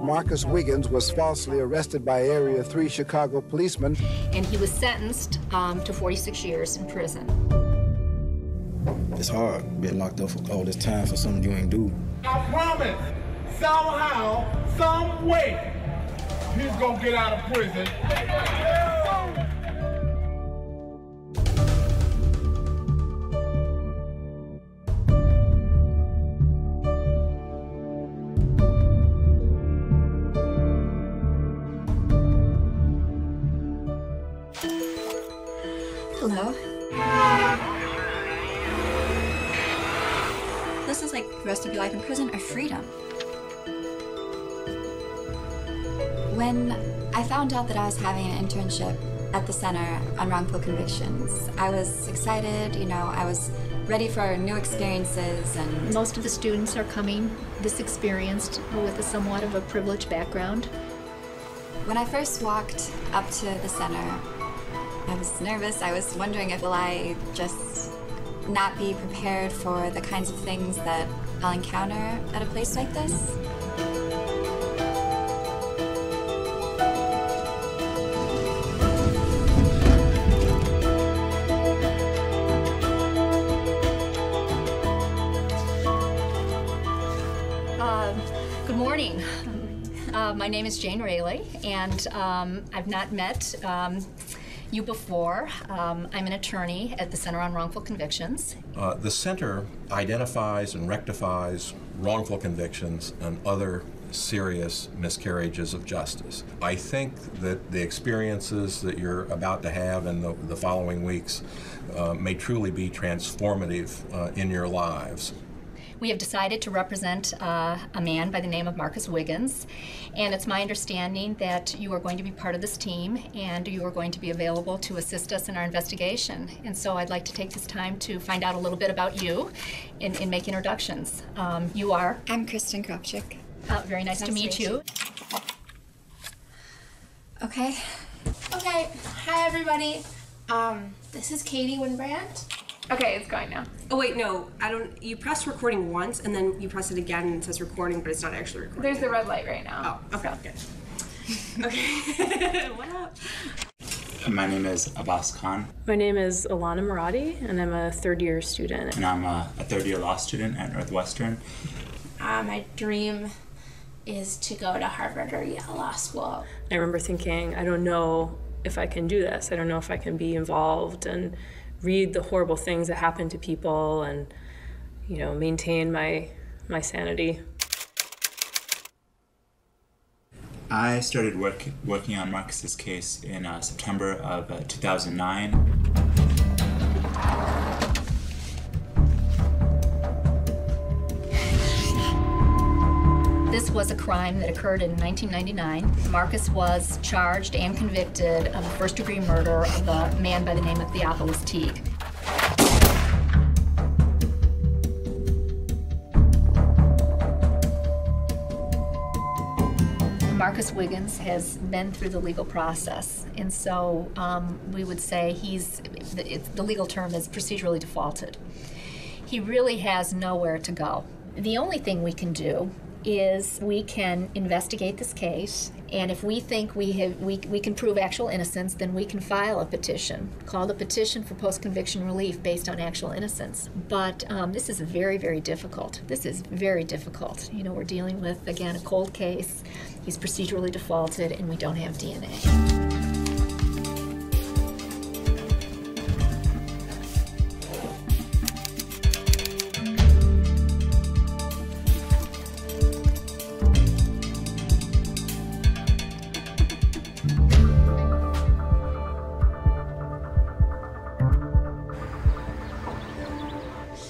Marcus Wiggins was falsely arrested by Area 3 Chicago policemen. And he was sentenced to 46 years in prison. It's hard being locked up for all this time for something you ain't do. I promise, somehow, some way, he's gonna get out of prison. Hello. This is like the rest of your life in prison or freedom. When I found out that I was having an internship at the Center on Wrongful Convictions, I was excited, I was ready for new experiences. And most of the students are coming this experienced with a somewhat of a privileged background. When I first walked up to the center, I was nervous. I was wondering if I just not be prepared for the kinds of things that I'll encounter at a place like this. Good morning. My name is Jane Rayleigh, and I've not met you before. I'm an attorney at the Center on Wrongful Convictions. The Center identifies and rectifies wrongful convictions and other serious miscarriages of justice. I think that the experiences that you're about to have in the following weeks may truly be transformative in your lives. We have decided to represent a man by the name of Marcus Wiggins, and it's my understanding that you are going to be part of this team and you are going to be available to assist us in our investigation. And so I'd like to take this time to find out a little bit about you and make introductions. You are? I'm Kristen Kropchik. Very nice to meet you. Okay. Okay, hi everybody. This is Katie Winbrand. Okay, it's going now. Oh wait, no, you press recording once and then you press it again and it says recording, but it's not actually recording. There's the red light right now. Oh, okay, good. Okay, what up? My name is Abbas Khan. My name is Alana Murati, and I'm a third-year student. And I'm a third-year law student at Northwestern. My dream is to go to Harvard or Yale Law School. I remember thinking, I don't know if I can do this. I don't know if I can be involved and read the horrible things that happen to people and, maintain my sanity. I started working on Marcus's case in September of 2009. This was a crime that occurred in 1999. Marcus was charged and convicted of first-degree murder of a man by the name of Theophilus Teague. Marcus Wiggins has been through the legal process, and so we would say the legal term is procedurally defaulted. He really has nowhere to go. The only thing we can do is we can investigate this case, and if we think we can prove actual innocence, then we can file a petition called a petition for post-conviction relief based on actual innocence. But this is very, very difficult. This is very difficult. We're dealing with, again, a cold case. He's procedurally defaulted, and we don't have DNA.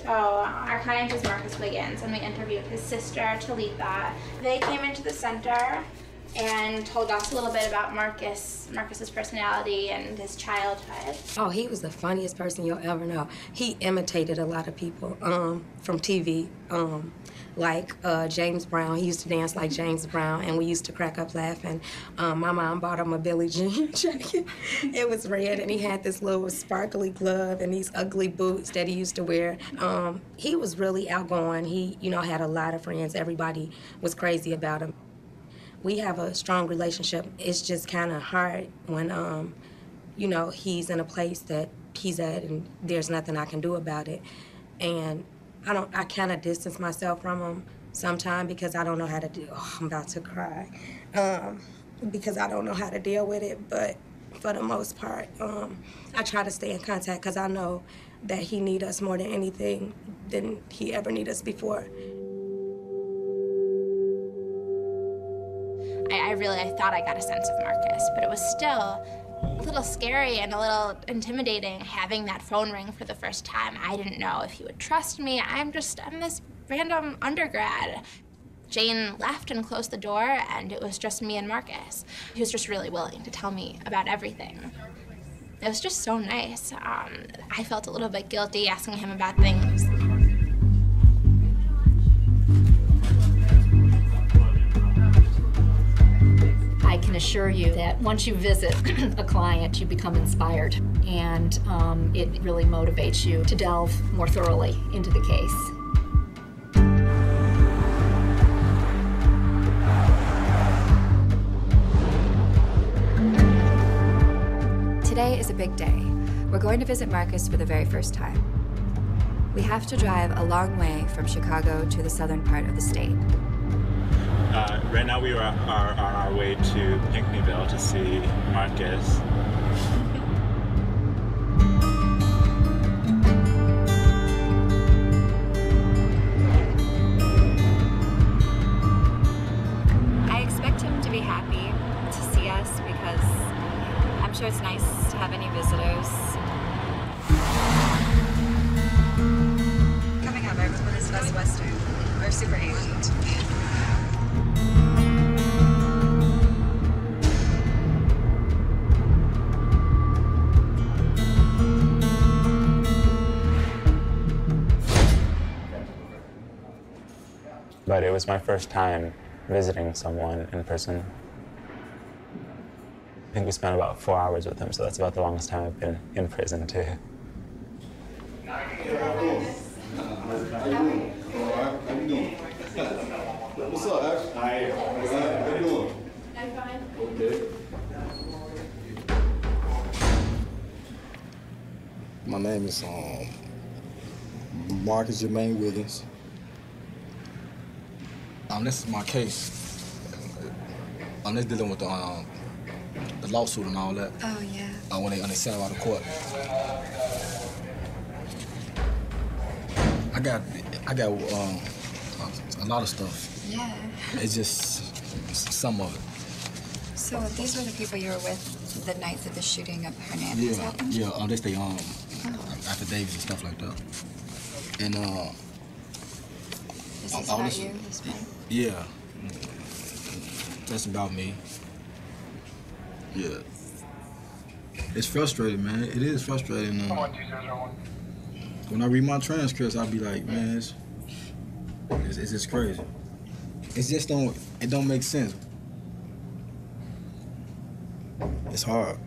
Our client is Marcus Wiggins, and we interviewed his sister, Talitha. They came into the center and told us a little bit about Marcus's personality and his childhood. Oh, he was the funniest person you'll ever know. He imitated a lot of people from TV, like James Brown. He used to dance like James Brown, and we used to crack up laughing. My mom bought him a Billie Jean jacket. It was red, and he had this little sparkly glove and these ugly boots that he used to wear. He was really outgoing. He, had a lot of friends. Everybody was crazy about him. We have a strong relationship. It's just kind of hard when, you know, he's in a place that he's at and there's nothing I can do about it. And I kind of distance myself from him sometimes because I don't know how to deal. Oh, I'm about to cry. Because I don't know how to deal with it, but for the most part, I try to stay in contact because I know that he needs us more than anything than he ever needed us before. I thought I got a sense of Marcus, but it was still a little scary and a little intimidating having that phone ring for the first time. I didn't know if he would trust me. I'm this random undergrad. Jane left and closed the door, and it was just me and Marcus. He was just really willing to tell me about everything. It was just so nice. I felt a little bit guilty asking him about things. I can assure you that once you visit a client, you become inspired, and it really motivates you to delve more thoroughly into the case. Today is a big day. We're going to visit Marcus for the very first time. We have to drive a long way from Chicago to the southern part of the state. Right now we are on our way to Pinckneyville to see Marcus. I expect him to be happy to see us because I'm sure it's nice to have any visitors. Coming up, everyone is Northwestern. We're super Asian. But it was my first time visiting someone in person. I think we spent about 4 hours with him, so that's about the longest time I've been in prison, too. How you doing? What's up, Ash? Hi. How you doing? I'm fine. Okay. My name is Marcus Jermaine Wiggins. This is my case. This dealing with the lawsuit and all that. Oh, yeah. When they sent him out of court. I got a lot of stuff. Yeah. It's just some of it. So these were the people you were with the night that the shooting of Hernandez happened? Yeah, unless they affidavits and stuff like that. And Is this about you, this man? Yeah. That's about me. Yeah. It's frustrating, man. It is frustrating. When I read my transcripts, I'll be like, man, it's just crazy. It don't make sense. It's hard.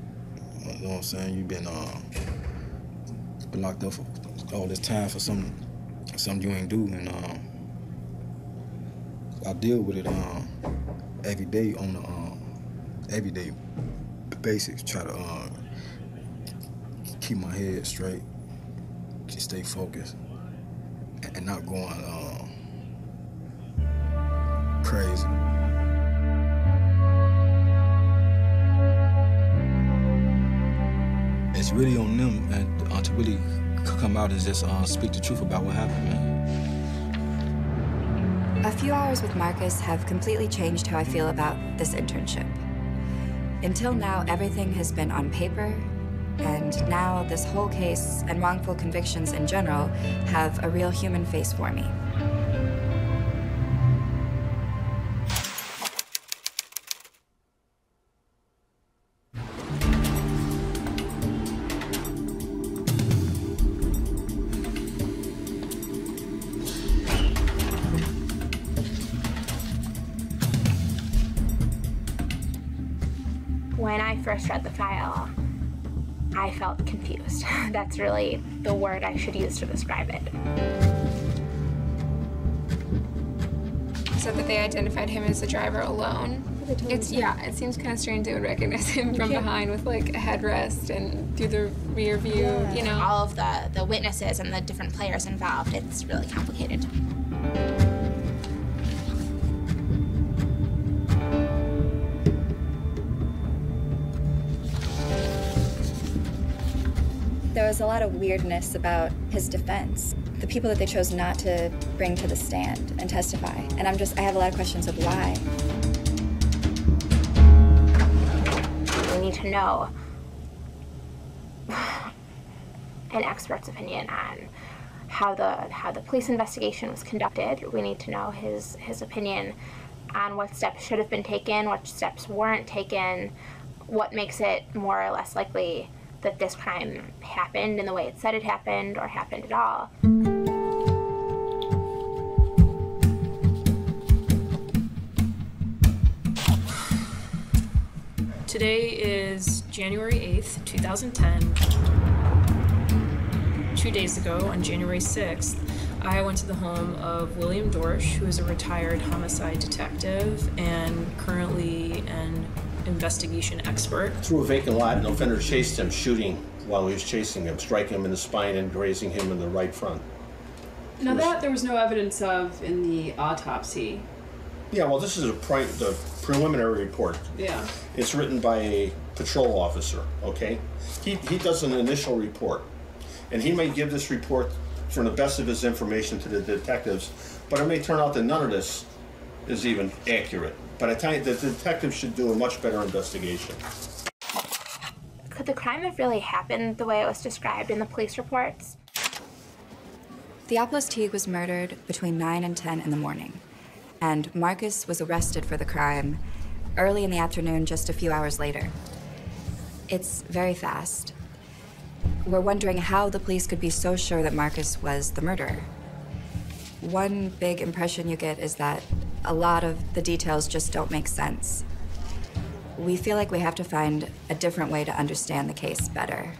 You know what I'm saying? You've been locked up for all this time for something you ain't do, and I deal with it every day on the everyday basics. Try to keep my head straight, just stay focused, and not going crazy. It's really on them and to really come out and just speak the truth about what happened, man. A few hours with Marcus have completely changed how I feel about this internship. Until now, everything has been on paper, and now this whole case and wrongful convictions in general have a real human face for me. When I first read the file, I felt confused. That's really the word I should use to describe it. So that they identified him as the driver alone Yeah, it seems kind of strange they would recognize him from behind with like a headrest and through the rear view, you know. All of the witnesses and the different players involved, it's really complicated. There was a lot of weirdness about his defense. The people that they chose not to bring to the stand and testify. And I have a lot of questions of why. We need to know an expert's opinion on how the police investigation was conducted. We need to know his opinion on what steps should have been taken, what steps weren't taken, what makes it more or less likely that this crime happened in the way it said it happened or happened at all. Today is January 8th, 2010. 2 days ago, on January 6th, I went to the home of William Dorsch, who is a retired homicide detective and currently an investigation expert. Through a vacant lot, an offender chased him, shooting while he was chasing him, striking him in the spine and grazing him in the right front. Now that there was no evidence of in the autopsy. Yeah, well, this is the preliminary report. Yeah. It's written by a patrol officer, okay? He does an initial report, and he may give this report from the best of his information to the detectives, but it may turn out that none of this is even accurate. But I tell you, the detectives should do a much better investigation. Could the crime have really happened the way it was described in the police reports? Theophilus Teague was murdered between 9 and 10 in the morning, and Marcus was arrested for the crime early in the afternoon, just a few hours later. It's very fast. We're wondering how the police could be so sure that Marcus was the murderer. One big impression you get is that a lot of the details just don't make sense. We feel like we have to find a different way to understand the case better.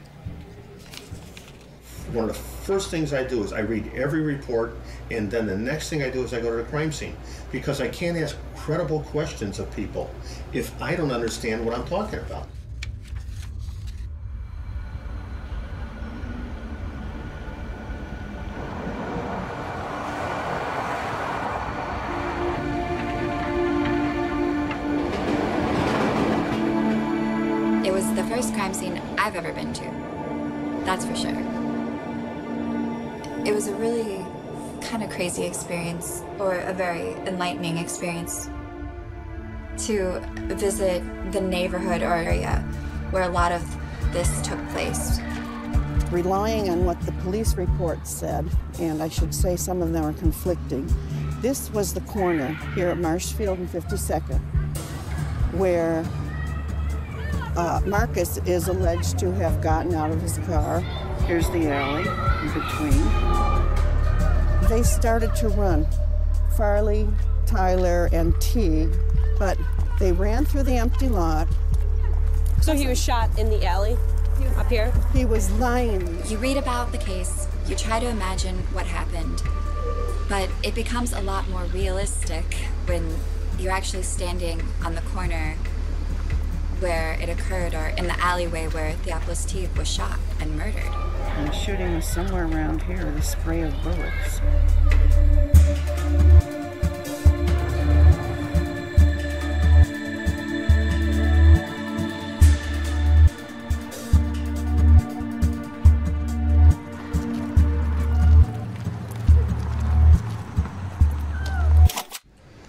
One of the first things I do is I read every report, and then the next thing I do is I go to the crime scene, because I can't ask credible questions of people if I don't understand what I'm talking about. It was the first crime scene I've ever been to, that's for sure. It was a really kind of crazy experience, or a very enlightening experience, to visit the neighborhood or area where a lot of this took place. Relying on what the police reports said, and I should say some of them are conflicting, this was the corner here at Marshfield and 52nd where Marcus is alleged to have gotten out of his car. Here's the alley in between. They started to run, Farley, Tyler, and Teague, but they ran through the empty lot. So he was shot in the alley up here? He was lying. You read about the case, you try to imagine what happened, but it becomes a lot more realistic when you're actually standing on the corner where it occurred, or in the alleyway where Theophilus Teague was shot and murdered. And the shooting was somewhere around here, the spray of bullets.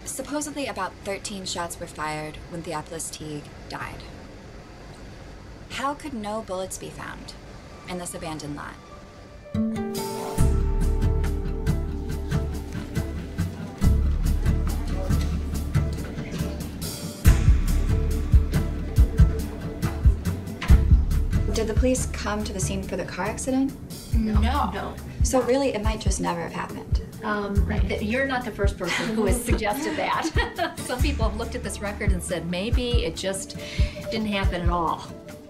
Supposedly about 13 shots were fired when Theophilus Teague died. How could no bullets be found in this abandoned lot? Did the police come to the scene for the car accident? No. So really, it might just never have happened. You're not the first person who has suggested that. Some people have looked at this record and said maybe it just didn't happen at all.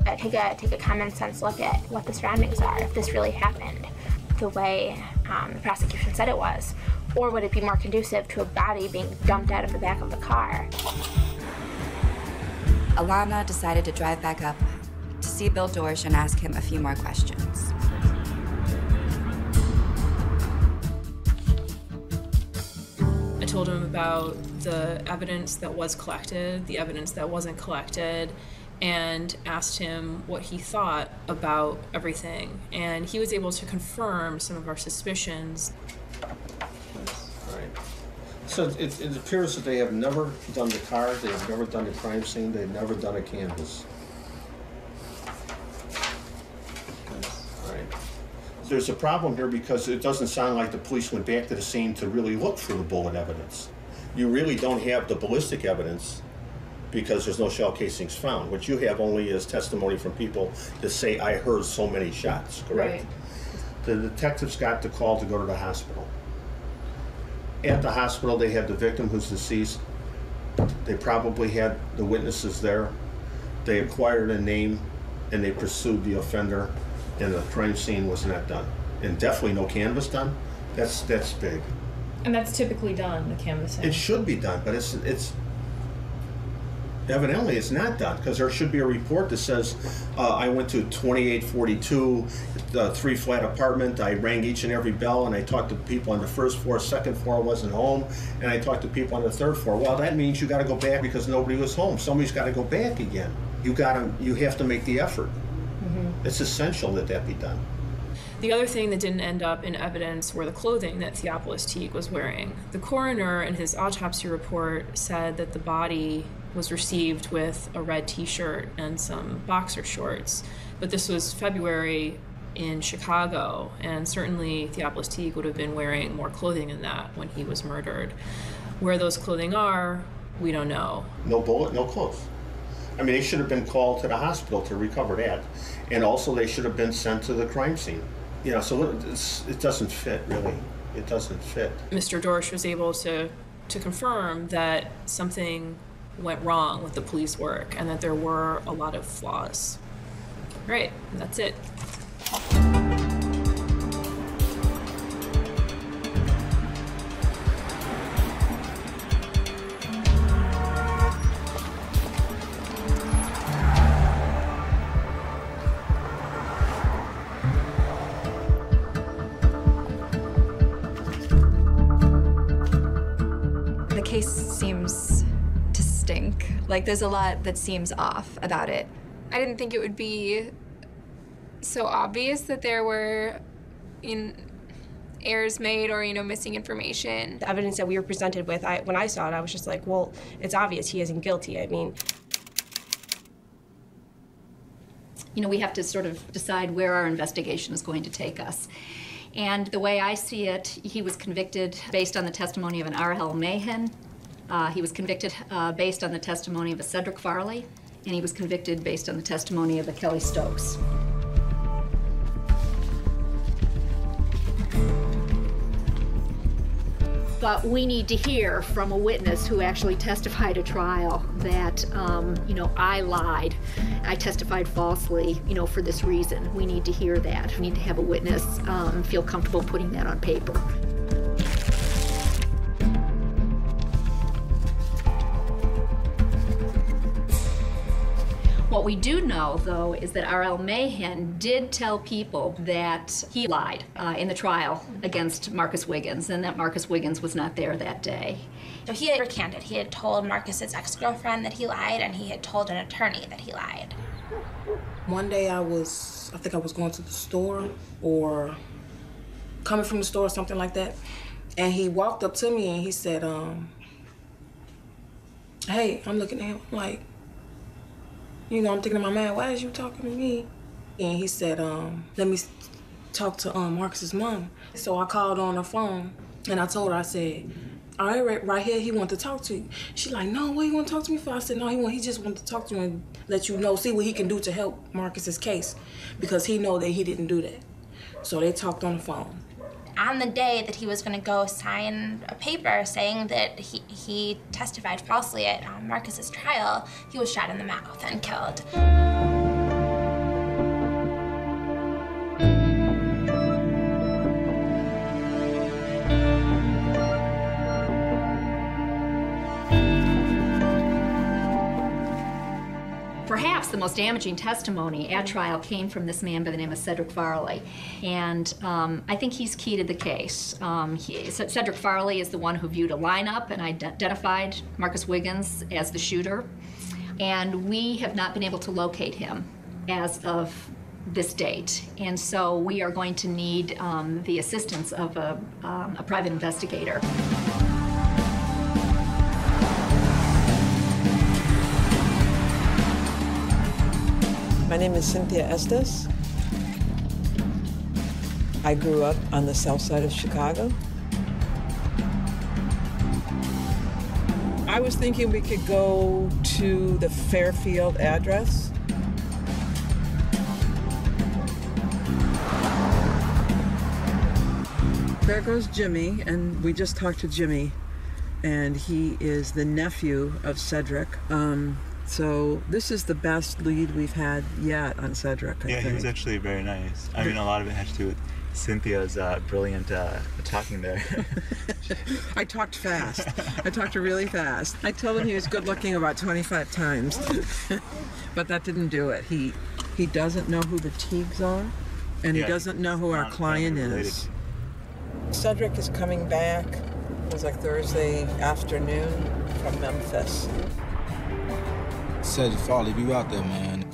Take a common sense look at what the surroundings are, if this really happened the way the prosecution said it was, or would it be more conducive to a body being dumped out of the back of the car? Alana decided to drive back up to see Bill Dorsch and ask him a few more questions. I told him about the evidence that was collected, the evidence that wasn't collected, and asked him what he thought about everything. And he was able to confirm some of our suspicions. Right. So it appears that they have never done the car, they have never done the crime scene, they've never done a canvas. Right. There's a problem here because it doesn't sound like the police went back to the scene to really look for the bullet evidence. You really don't have the ballistic evidence because there's no shell casings found. What you have only is testimony from people that say, I heard so many shots, correct? Right. The detectives got the call to go to the hospital. At the hospital, they had the victim who's deceased. They probably had the witnesses there. They acquired a name and they pursued the offender, and the crime scene was not done. And definitely no canvas done. That's big. And that's typically done, the canvassing. It should be done, but it's evidently it's not done, because there should be a report that says, I went to 2842, 3-flat apartment, I rang each and every bell, and I talked to people on the first floor, second floor wasn't home, and I talked to people on the third floor. Well, that means you gotta go back because nobody was home. Somebody's gotta go back again. You have to make the effort. Mm-hmm. It's essential that that be done. The other thing that didn't end up in evidence were the clothing that Theophilus Teague was wearing. The coroner in his autopsy report said that the body was received with a red t-shirt and some boxer shorts, but this was February in Chicago, and certainly Theophilus Teague would have been wearing more clothing than that when he was murdered. Where those clothing are, we don't know. No bullet, no clothes. I mean, they should have been called to the hospital to recover that, and also they should have been sent to the crime scene. You know, so it doesn't fit, really. It doesn't fit. Mr. Dorsch was able to confirm that something went wrong with the police work and that there were a lot of flaws. Right, that's it. The case seems to stink. Like, there's a lot that seems off about it. I didn't think it would be so obvious that there were errors made or, missing information. The evidence that we were presented with, when I saw it, I was just like, well, it's obvious he isn't guilty. I mean, we have to sort of decide where our investigation is going to take us. And the way I see it, he was convicted based on the testimony of an R.L. Mahan. He was convicted based on the testimony of a Cedric Farley, and he was convicted based on the testimony of a Kelly Stokes. But we need to hear from a witness who actually testified at trial that, I lied. I testified falsely, for this reason. We need to hear that. We need to have a witness feel comfortable putting that on paper. What we do know, though, is that R.L. Mahan did tell people that he lied in the trial against Marcus Wiggins, and that Marcus Wiggins was not there that day. So he had recanted. He had told Marcus's ex-girlfriend that he lied, and he had told an attorney that he lied. One day I think I was going to the store or coming from the store or something like that, and he walked up to me and he said, hey, I'm looking at him like, I'm thinking in my mind, why is you talking to me? And he said, let me talk to Marcus's mom. So I called on her phone and I told her, I said, all right here, he wanted to talk to you. She like, no, what you want to talk to me for? I said, no, he just wanted to talk to you and let you know, see what he can do to help Marcus's case, because he know that he didn't do that. So they talked on the phone. On the day that he was going to go sign a paper saying that he testified falsely at Marcus's trial, he was shot in the mouth and killed. Perhaps the most damaging testimony at trial came from this man by the name of Cedric Farley, and I think he's key to the case. Cedric Farley is the one who viewed a lineup and identified Marcus Wiggins as the shooter, and we have not been able to locate him as of this date, and so we are going to need the assistance of a private investigator. My name is Cynthia Estes. I grew up on the south side of Chicago. I was thinking we could go to the Fairfield address. There goes Jimmy, and we just talked to Jimmy, and he is the nephew of Cedric. So this is the best lead we've had yet on Cedric, I think. He was actually very nice. I mean, a lot of it had to do with Cynthia's brilliant talking there. I talked fast. I talked really fast. I told him he was good looking about 25 times, but that didn't do it. He doesn't know who the Teagues are, and he doesn't know who our client is. Cedric is coming back, it was like Thursday afternoon from Memphis. Cedric Farley, if you out there, man,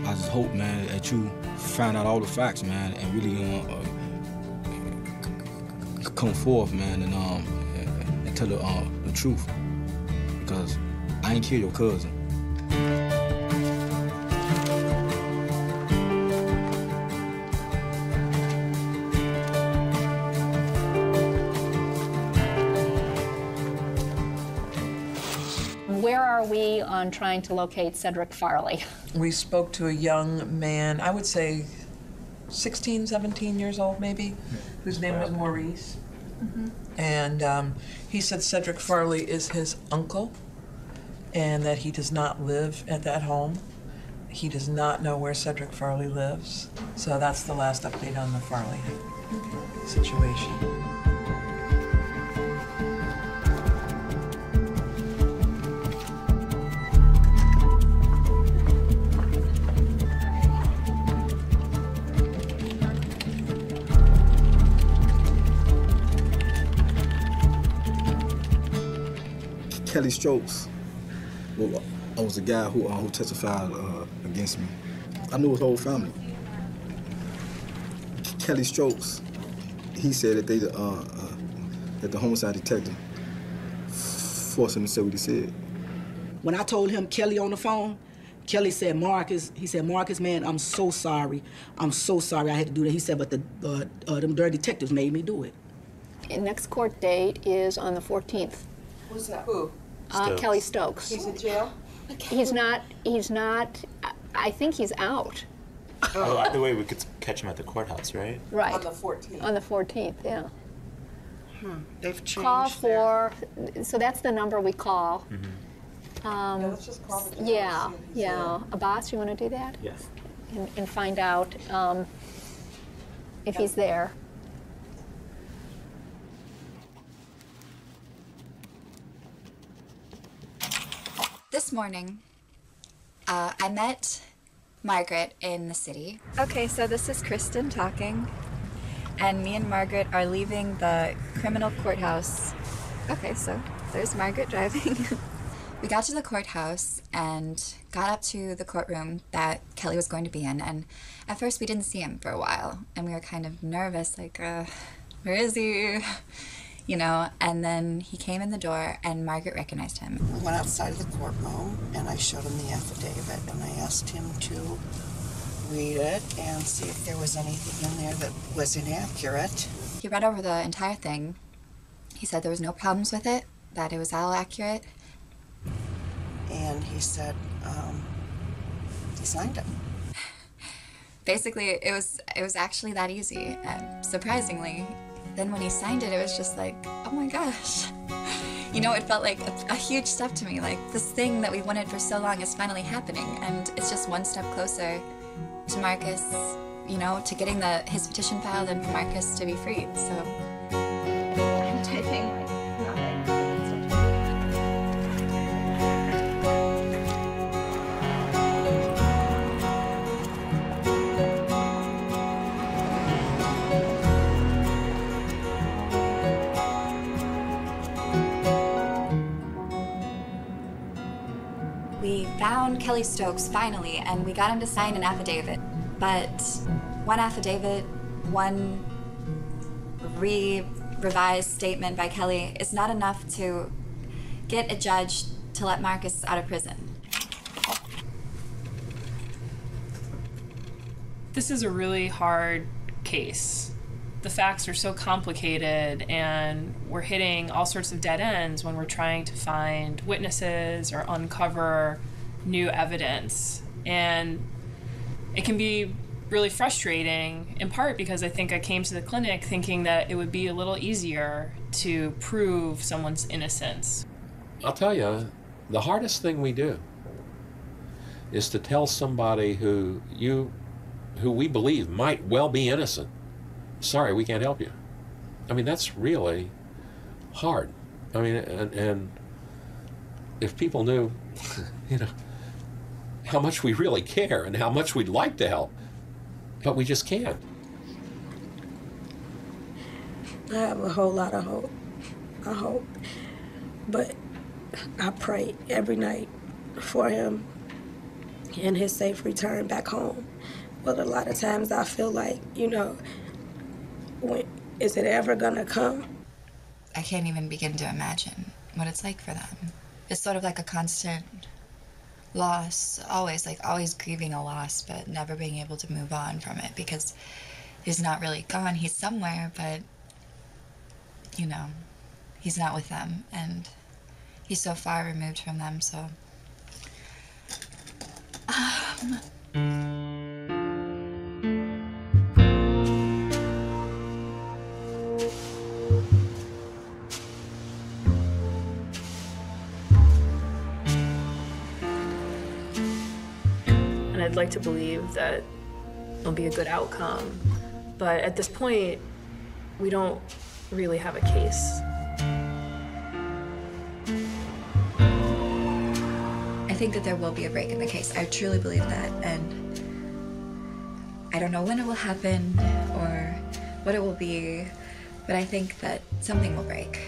I just hope, man, that you find out all the facts, man, and really come forth, man, and tell the truth, because I ain't kill your cousin. Where are we on trying to locate Cedric Farley? We spoke to a young man, I would say 16, 17 years old maybe, whose name was Maurice. Mm-hmm. And he said Cedric Farley is his uncle and that he does not live at that home. He does not know where Cedric Farley lives. So that's the last update on the Farley situation. Kelly Strokes, well, I was the guy who testified against me. I knew his whole family. Kelly Strokes, he said that that the homicide detective forced him to say what he said. When I told him Kelly on the phone, Kelly said, Marcus, man, I'm so sorry. I'm so sorry I had to do that. He said, but them dirty detectives made me do it. The next court date is on the 14th. Who's that? Who? Kelly Stokes. He's in jail? He's not, I think he's out. Oh, either way, we could catch him at the courthouse, right? Right. On the 14th. On the 14th, yeah. They've changed Call for, so that's the number we call. Mm-hmm. Let's just call the yeah. Abbas, you want to do that? Yes. And find out if he's there. This morning, I met Margaret in the city. Okay, so this is Kristen talking, and me and Margaret are leaving the criminal courthouse. Okay, so there's Margaret driving. We got to the courthouse and got up to the courtroom that Kelly was going to be in, and at first we didn't see him for a while, and we were kind of nervous, like, where is he? You know, and then he came in the door and Margaret recognized him. We went outside of the courtroom and I showed him the affidavit and I asked him to read it and see if there was anything in there that was inaccurate. He read over the entire thing. He said there was no problems with it, that it was all accurate. And he said, he signed it. Basically, it was actually that easy, and surprisingly, then when he signed it, it was just like, oh my gosh. You know, it felt like a huge step to me, like this thing that we wanted for so long is finally happening, and it's just one step closer to Marcus, you know, to getting his petition filed and for Marcus to be freed, so. I'm typing like nothing. found Kelly Stokes finally, and we got him to sign an affidavit. But one affidavit, one revised statement by Kelly is not enough to get a judge to let Marcus out of prison. This is a really hard case. The facts are so complicated, and we're hitting all sorts of dead ends when we're trying to find witnesses or uncover new evidence. And it can be really frustrating, in part because I think I came to the clinic thinking that it would be a little easier to prove someone's innocence. I'll tell you, the hardest thing we do is to tell somebody who we believe might well be innocent, sorry, we can't help you. I mean, that's really hard. I mean, and if people knew, you know, how much we really care and how much we'd like to help, but we just can't. I have a whole lot of hope. I hope. But I pray every night for him and his safe return back home. But a lot of times I feel like, you know, when is it ever gonna come? I can't even begin to imagine what it's like for them. It's sort of like a constant loss, always grieving a loss, but never being able to move on from it because he's not really gone. He's somewhere, but, you know, he's not with them, and he's so far removed from them, so. And I'd like to believe that it'll be a good outcome. But at this point, we don't really have a case. I think that there will be a break in the case. I truly believe that, and I don't know when it will happen or what it will be, but I think that something will break.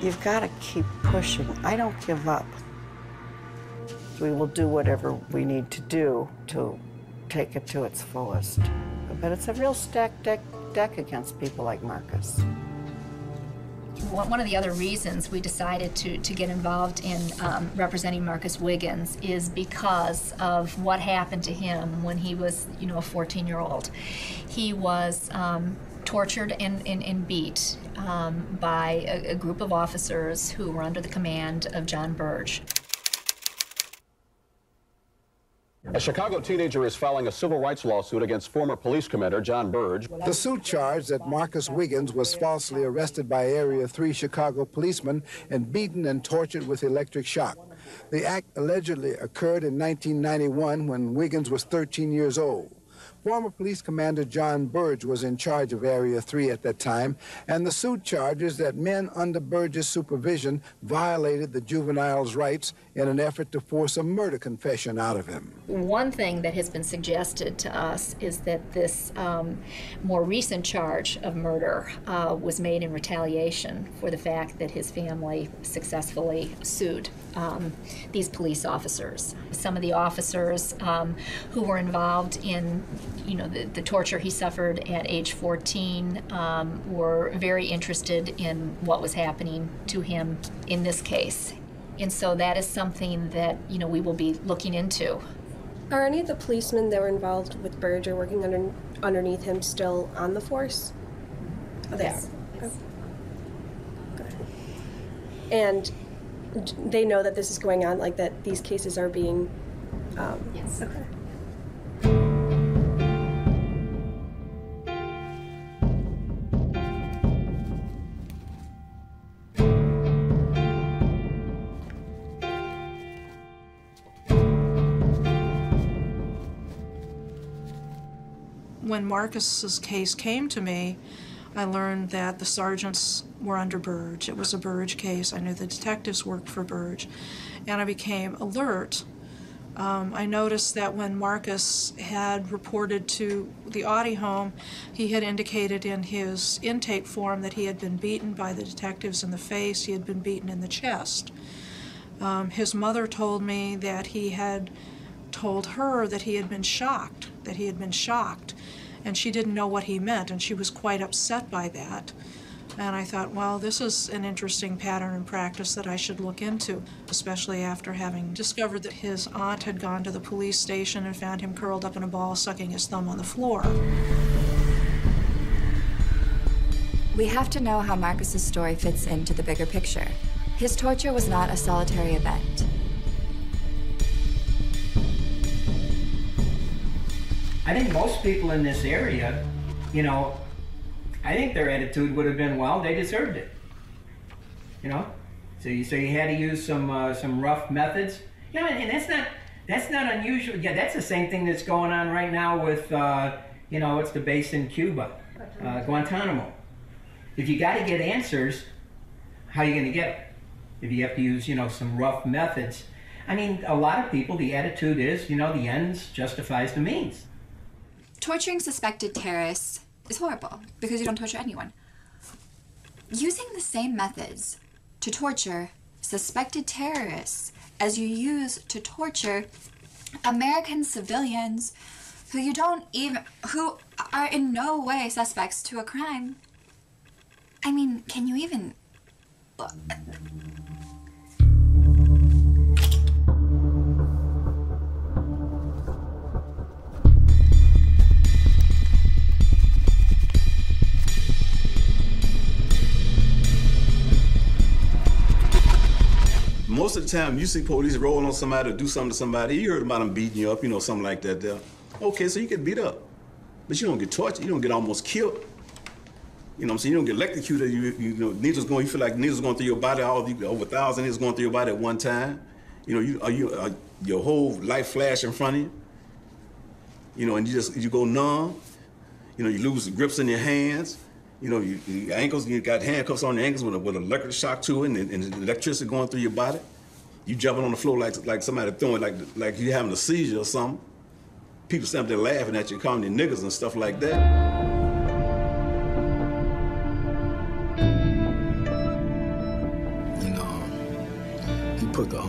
You've got to keep pushing. I don't give up. We will do whatever we need to do to take it to its fullest. But it's a real stacked deck against people like Marcus. One of the other reasons we decided to get involved in representing Marcus Wiggins is because of what happened to him when he was, you know, a 14-year-old. He was tortured and beat by a group of officers who were under the command of John Burge. A Chicago teenager is filing a civil rights lawsuit against former police commander John Burge. The suit charged that Marcus Wiggins was falsely arrested by Area 3 Chicago policemen and beaten and tortured with electric shock. The act allegedly occurred in 1991 when Wiggins was 13 years old. Former police commander John Burge was in charge of Area 3 at that time, and the suit charges that men under Burge's supervision violated the juvenile's rights in an effort to force a murder confession out of him. One thing that has been suggested to us is that this more recent charge of murder was made in retaliation for the fact that his family successfully sued these police officers. Some of the officers who were involved in, you know, the torture he suffered at age 14 were very interested in what was happening to him in this case. And so that is something that, you know, we will be looking into. Are any of the policemen that were involved with Burge or working underneath him still on the force? Oh, they are. Oh. Good. And they know that this is going on, like that these cases are being... yes. Okay. When Marcus's case came to me, I learned that the sergeants were under Burge. It was a Burge case. I knew the detectives worked for Burge. And I became alert I noticed that when Marcus had reported to the Audi home, he had indicated in his intake form that he had been beaten by the detectives in the face, he had been beaten in the chest. His mother told me that he had told her that he had been shocked, and she didn't know what he meant, and she was quite upset by that. And I thought, well, this is an interesting pattern and practice that I should look into, especially after having discovered that his aunt had gone to the police station and found him curled up in a ball, sucking his thumb on the floor. We have to know how Marcus's story fits into the bigger picture. His torture was not a solitary event. I think most people in this area, you know, I think their attitude would have been, well, they deserved it, you know. So you had to use some rough methods, you know, and that's not unusual. Yeah, that's the same thing that's going on right now with, you know, what's the base in Cuba, Guantanamo. If you got to get answers, how are you going to get it? If you have to use, you know, some rough methods. I mean, a lot of people, the attitude is, you know, the ends justifies the means. Torturing suspected terrorists is horrible because you don't torture anyone. Using the same methods to torture suspected terrorists as you use to torture American civilians who are in no way suspects to a crime. I mean, can you even... Most of the time, you see police roll on somebody or do something to somebody, you heard about them beating you up, you know, something like that there. Okay, so you get beat up, but you don't get tortured, you don't get almost killed. You know what I'm saying? You don't get electrocuted, you know, needles going, you feel like needles going through your body, over 1,000 needles going through your body at one time. You know, your whole life flash in front of you. You know, and you go numb. You know, you lose the grips in your hands. You know, your ankles, you got handcuffs on your ankles with an electric shock to it and the electricity going through your body. You jumping on the floor like somebody throwing, like you having a seizure or something. People stand up there laughing at you, calling you niggas and stuff like that. And he put the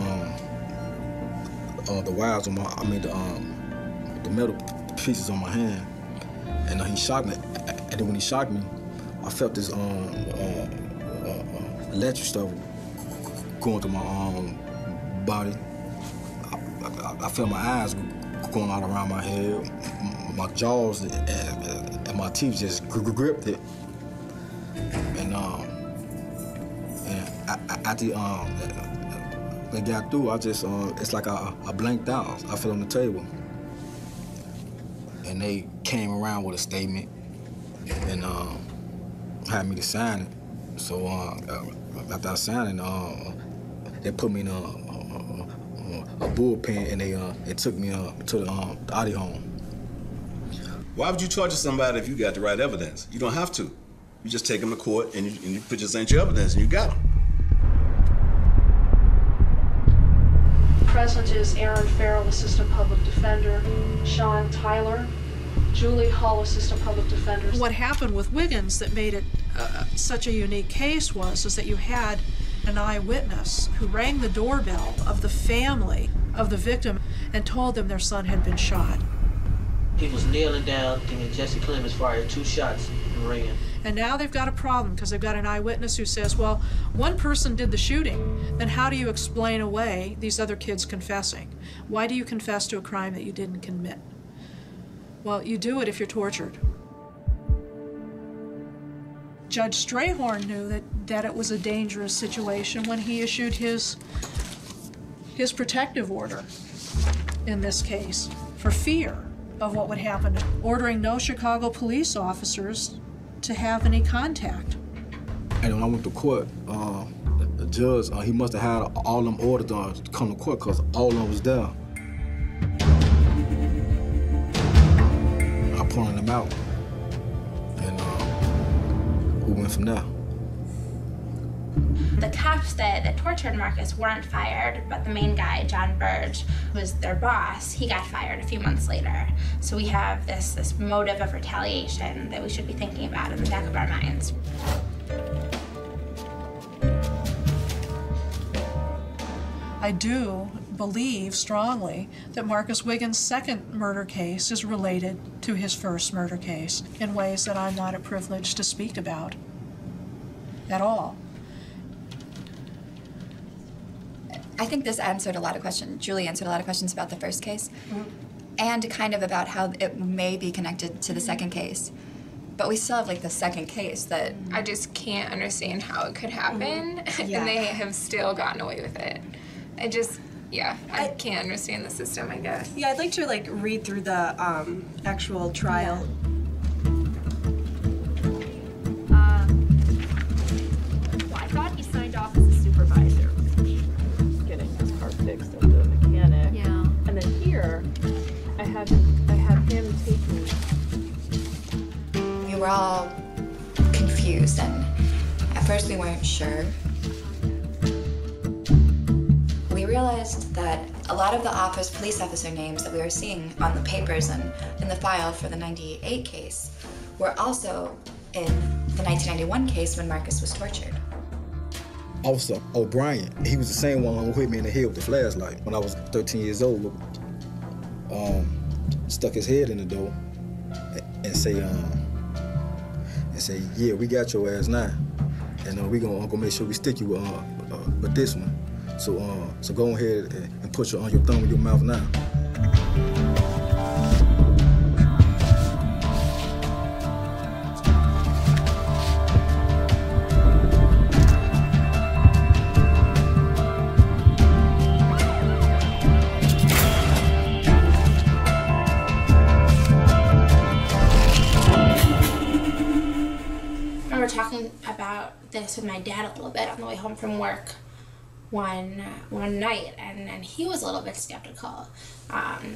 wires on the metal pieces on my hand, and he shocked me. And then when he shocked me, I felt this electric stuff going through my body. I felt my eyes going all around my head. My jaws and my teeth just gripped it. And after they got through, I just it's like I blanked out. I fell on the table, and they came around with a statement and had me to sign it. So after I signed it, they put me in a bullpen, and they took me to the Audi home. Why would you torture somebody if you got the right evidence? You don't have to. You just take them to court and you present your evidence and you got them. Present is Aaron Farrell, Assistant Public Defender, Sean Tyler, Julie Hull, Assistant Public Defender. What happened with Wiggins that made it such a unique case is that you had an eyewitness who rang the doorbell of the family of the victim and told them their son had been shot. He was kneeling down, and Jesse Clemens fired 2 shots and ran. And now they've got a problem because they've got an eyewitness who says, well, one person did the shooting. Then how do you explain away these other kids confessing? Why do you confess to a crime that you didn't commit? Well, you do it if you're tortured. Judge Strayhorn knew that it was a dangerous situation when he issued his protective order in this case for fear of what would happen, ordering no Chicago police officers to have any contact. And when I went to court, the judge, he must have had all them orders to come to court because all of them was there. I pointed them out, and we went from there. The cops that tortured Marcus weren't fired, but the main guy, John Burge, who was their boss, he got fired a few months later. So we have this motive of retaliation that we should be thinking about in the back of our minds. I do believe strongly that Marcus Wiggins' second murder case is related to his first murder case in ways that I'm not privileged to speak about at all. I think this answered a lot of questions. Julie answered a lot of questions about the first case, and kind of about how it may be connected to the second case. But we still have like the second case that I just can't understand how it could happen, and they have still gotten away with it. I can't understand the system, I guess. Yeah, I'd like to like read through the actual trial. I thought he signed off as a supervisor. Getting his car fixed at the mechanic. Yeah. And then here, I have him take me. we were all confused, and at first we weren't sure. We realized that a lot of the police officer names that we were seeing on the papers and in the file for the 98 case were also in the 1991 case when Marcus was tortured. Officer O'Brien, he was the same one who hit me in the head with the flashlight when I was 13 years old. Stuck his head in the door and say, yeah, we got your ass now, and we gonna make sure we stick you with this one. So go ahead and put your thumb in your mouth now. I remember talking about this with my dad a little bit on the way home from work one night, and he was a little bit skeptical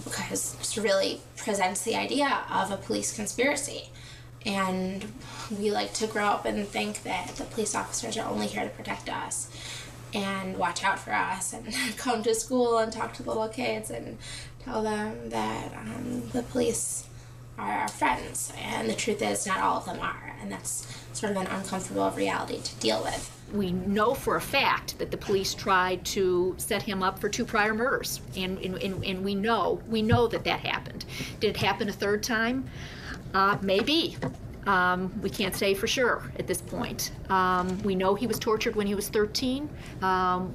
because it really presents the idea of a police conspiracy. And we like to grow up and think that the police officers are only here to protect us and watch out for us and come to school and talk to the little kids and tell them that the police are our friends. And the truth is, not all of them are, and that's sort of an uncomfortable reality to deal with. We know for a fact that the police tried to set him up for 2 prior murders, and we know that happened. Did it happen a third time? Maybe. We can't say for sure at this point. We know he was tortured when he was 13.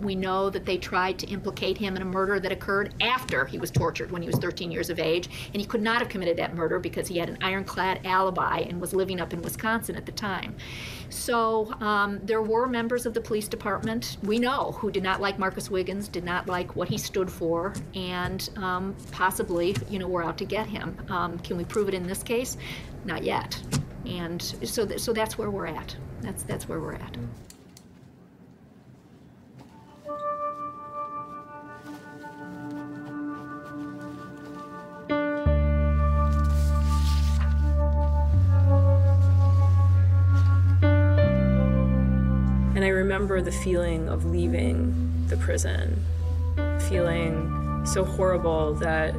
We know that they tried to implicate him in a murder that occurred after he was tortured when he was 13 years of age, and he could not have committed that murder because he had an ironclad alibi and was living up in Wisconsin at the time. So there were members of the police department, we know, who did not like Marcus Wiggins, did not like what he stood for, and possibly, were out to get him. Can we prove it in this case? Not yet. And so that's where we're at. That's where we're at. And I remember the feeling of leaving the prison, feeling so horrible that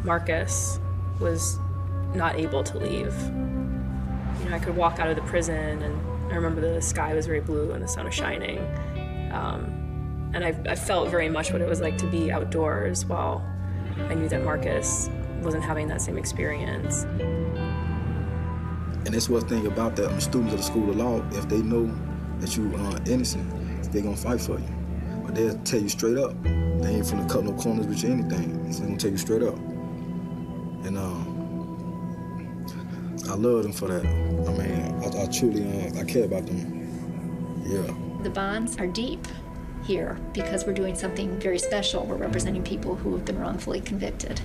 Marcus was not able to leave. I could walk out of the prison, and I remember the sky was very blue and the sun was shining. And I felt very much what it was like to be outdoors while I knew that Marcus wasn't having that same experience. And that's one thing about that. Students of the School of Law, if they know that you are innocent, they're gonna fight for you. But they'll tell you straight up. They ain't finna cut no corners with you anything. They're gonna tell you straight up. And I love them for that. I mean, I truly, I care about them. Yeah. The bonds are deep here because we're doing something very special. We're representing people who have been wrongfully convicted.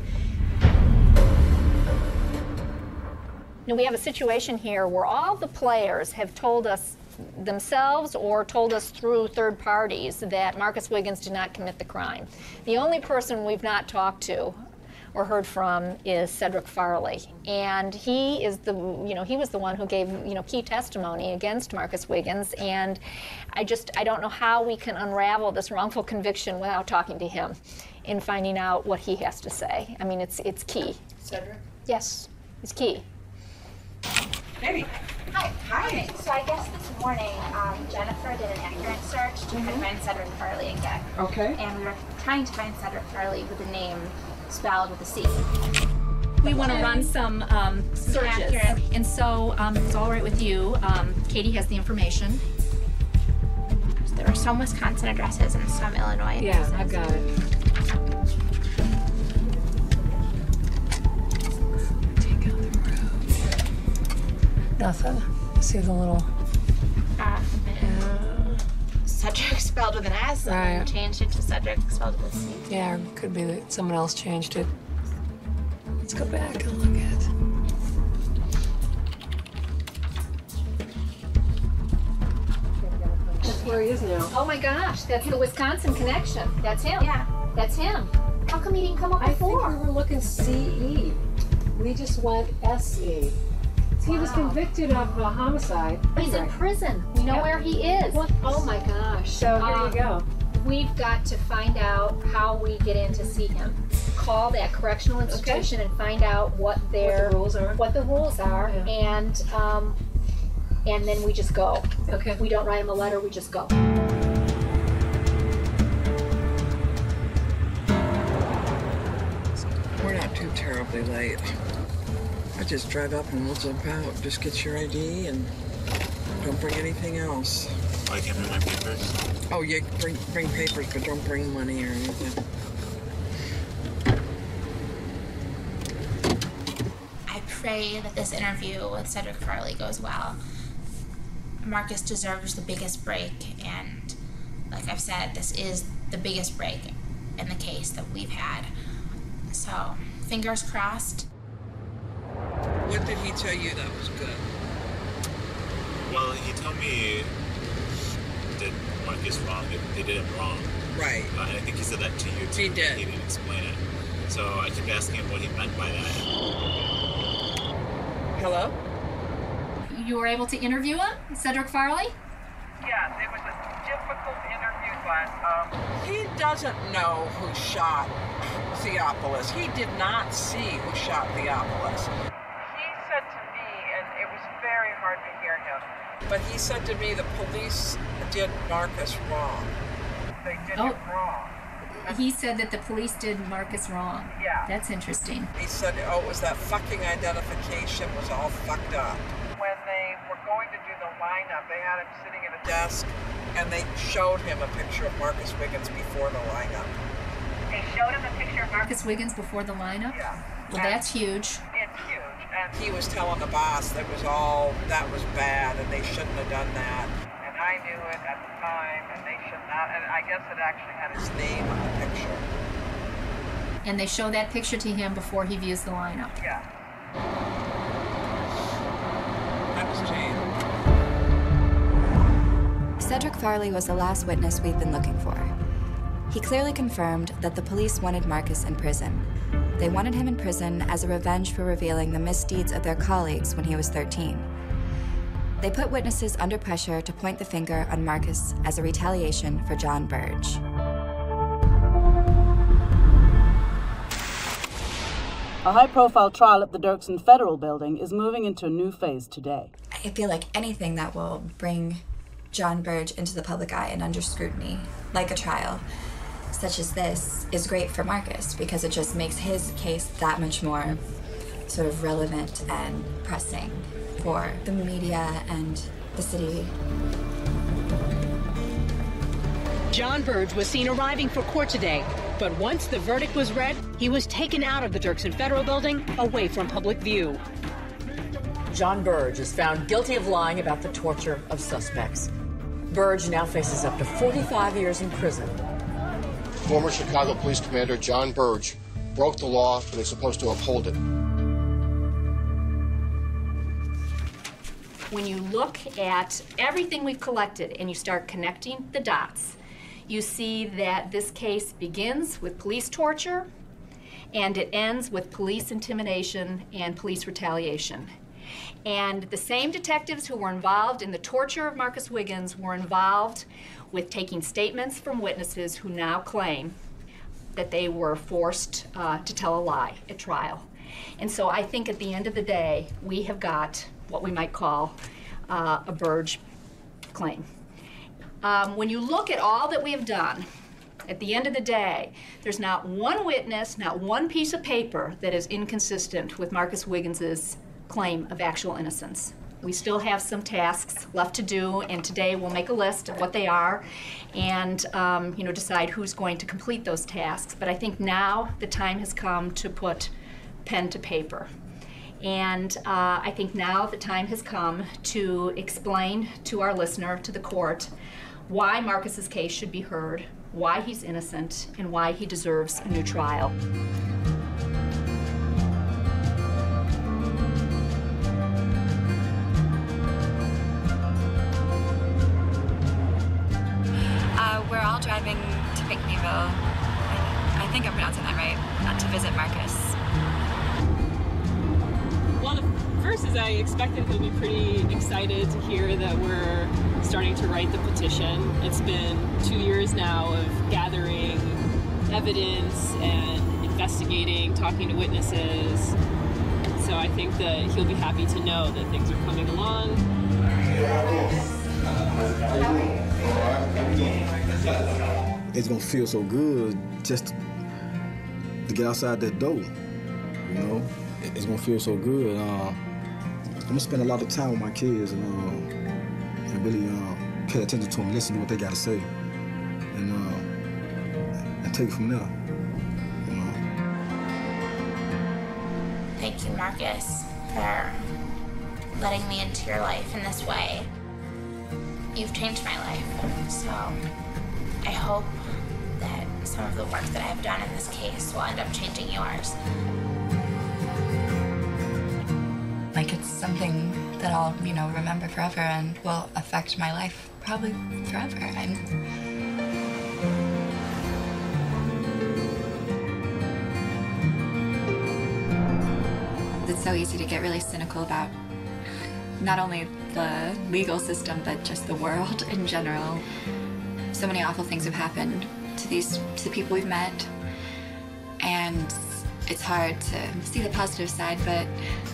We have a situation here where all the players have told us themselves or told us through third parties that Marcus Wiggins did not commit the crime. The only person we've not talked to or heard from is Cedric Farley, and he is the, he was the one who gave, key testimony against Marcus Wiggins, and I don't know how we can unravel this wrongful conviction without talking to him and finding out what he has to say. I mean, it's key. Cedric? Yes, it's key. Maybe. Hi. Okay, so I guess this morning, Jennifer did an accurate search to try to find Cedric Farley again. Okay. And we were trying to find Cedric Farley with a name spelled with a C. We want to run some searches. And so, if it's all right with you, Katie has the information. There were some Wisconsin addresses and some Illinois addresses. Yeah, I've got it. Nothing. See the little... Cedric spelled with an S and then changed it to Cedric spelled with a C. Yeah, it could be that someone else changed it. Let's go back and look at it. That's where he is now. Oh my gosh, that's the Wisconsin connection. That's him. Yeah. That's him. How come he didn't come up before? I think we were looking CE. We just went SE. He was convicted of a homicide. He's in prison. We know where he is. What? Oh my gosh. So here you go. We've got to find out how we get in to see him. Call that correctional institution and find out what the rules are, and then we just go. Okay. We don't write him a letter. We just go. We're not too terribly late. I just drive up and we'll jump out. Just get your ID and don't bring anything else. Oh, I can't bring my papers? Oh, yeah, bring papers, but don't bring money or anything. I pray that this interview with Cedric Farley goes well. Marcus deserves the biggest break, and like I've said, this is the biggest break in the case that we've had. So, fingers crossed. What did he tell you that was good? Well, he told me that Marcus wrong. They did him wrong. Right. And I think he said that to you too. He did. He didn't explain it. So I kept asking him what he meant by that. Hello? You were able to interview him, Cedric Farley? Yes, it was a difficult interview, but He doesn't know who shot Theophilus. He did not see who shot Theophilus. he said to me, and it was very hard to hear him, But he said to me the police did Marcus wrong. they did him wrong. He said that the police did Marcus wrong. Yeah. That's interesting. He said, oh, it was that fucking identification was all fucked up. When they were going to do the lineup, they had him sitting at a Desk, and they showed him a picture of Marcus Wiggins before the lineup. They showed him a picture of Marcus Wiggins before the lineup? Yeah. Well, that's huge. It's huge. And He was telling the boss that was bad, and they shouldn't have done that. and I knew it at the time, and they should not, and I guess it actually had his Name on the picture. And they show that picture to him before he views the lineup. Yeah. That was Jane. Cedric Farley was the last witness we've been looking for. He clearly confirmed that the police wanted Marcus in prison. They wanted him in prison as a revenge for revealing the misdeeds of their colleagues when he was 13. They put witnesses under pressure to point the finger on Marcus as a retaliation for John Burge. A high-profile trial at the Dirksen Federal Building is moving into a new phase today. I feel like anything that will bring John Burge into the public eye and under scrutiny, like a trial such as this, is great for Marcus because it just makes his case that much more sort of relevant and pressing for the media and the city. John Burge was seen arriving for court today, but once the verdict was read, he was taken out of the Dirksen Federal Building, away from public view. John Burge is found guilty of lying about the torture of suspects. Burge now faces up to 45 years in prison. Former Chicago Police Commander John Burge broke the law, but is supposed to uphold it. When you look at everything we've collected and you start connecting the dots, you see that this case begins with police torture And it ends with police intimidation and police retaliation. And the same detectives who were involved in the torture of Marcus Wiggins were involved with taking statements from witnesses who now claim that they were forced to tell a lie at trial. And so I think at the end of the day, we have got what we might call a Burge claim. When you look at all that we have done, at the end of the day, there's not one witness, not one piece of paper that is inconsistent with Marcus Wiggins's claim of actual innocence. We still have some tasks left to do, and today we'll make a list of what they are and decide who's going to complete those tasks. But I think now the time has come to put pen to paper. And I think now the time has come to explain to our listener, to the court, why Marcus's case should be heard, why he's innocent, and why he deserves a new trial. We're all driving to Pinckneyville, I think I'm pronouncing that right, to visit Marcus. Well, the first is I expected he'll be pretty excited to hear that we're starting to write the petition. It's been 2 years now of gathering evidence and investigating, talking to witnesses. So I think that he'll be happy to know that things are coming along. It's gonna feel so good just to get outside that door, you know? It's gonna feel so good. I'm gonna spend a lot of time with my kids and really pay attention to them, listen to what they gotta say, and take it from there, you know? Thank you, Marcus, for letting me into your life in this way. You've changed my life, so I hope that some of the work that I've done in this case will end up changing yours. Like it's something that I'll, remember forever and will affect my life probably forever. It's so easy to get really cynical about not only the legal system, but just the world in general. So many awful things have happened to the people we've met, and it's hard to see the positive side, but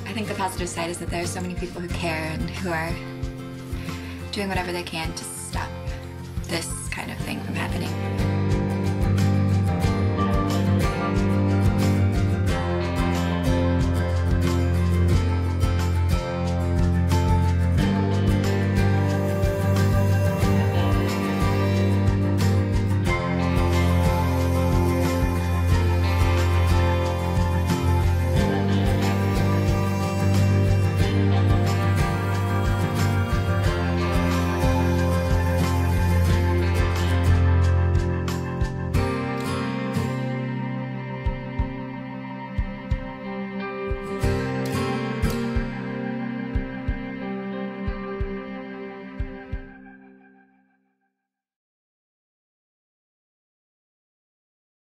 I think the positive side is that there are so many people who care and who are doing whatever they can to